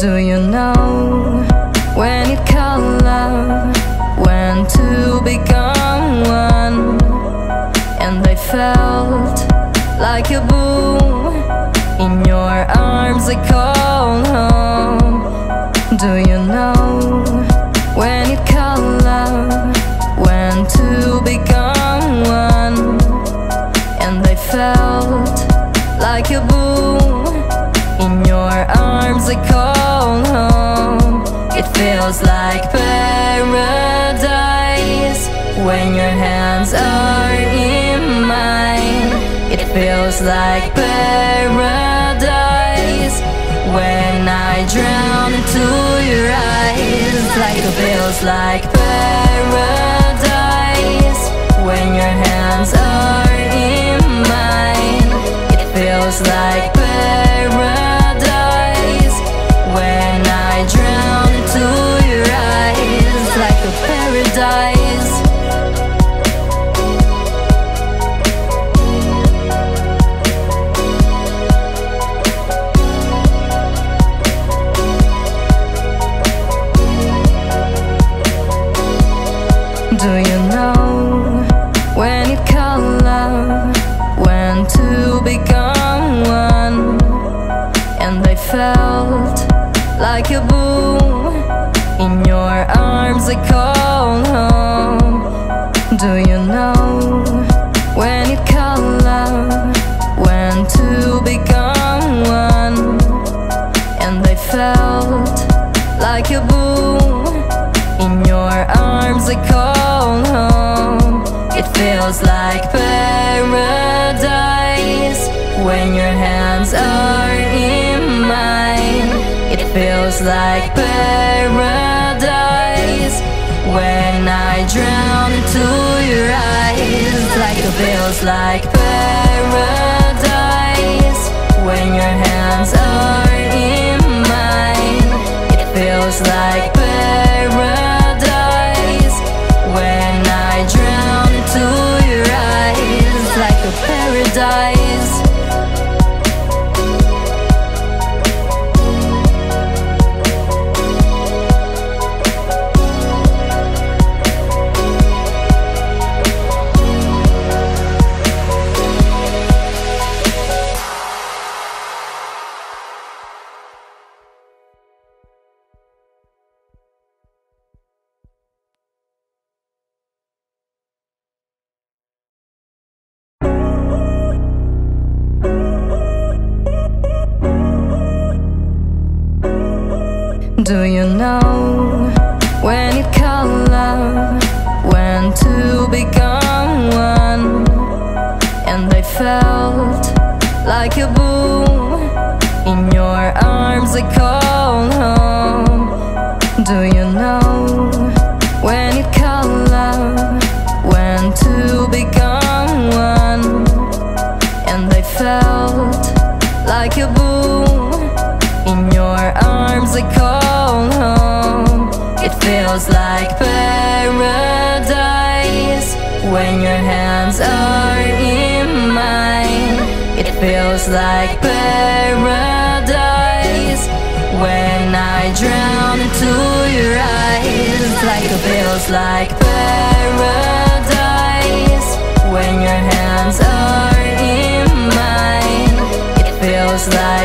Do you know when you call love, when to become one? And I felt like a boom in your arms I call home. Do you know when you call love, when to become one? And I felt like a boom in your arms I call home. It feels like paradise when your hands are in mine. It feels like paradise when I drown into your eyes. Like it feels like paradise when your hands are in mine. It feels like paradise when I drown into your eyes. Like a paradise. Do you know when you call love, when to become one? And I felt like a boom in your arms I call home. Do you know when you call love, when to become one? And I felt like a boom in your arms I call home. It feels like paradise when your hands are in mine. It feels like paradise when I drown into your eyes. Like it feels like paradise when your hands are in mine. It feels like paradise when I drown into your eyes. Like a paradise. Do you know when you call love, when to become one? And I felt like a boom in your arms I call home. Do you know when you call love, when to become one? And I felt like a boom in your arms I call home. It feels like paradise when your hands are in mine. It feels like paradise when I drown into your eyes. Like it feels like paradise when your hands are in mine. It feels like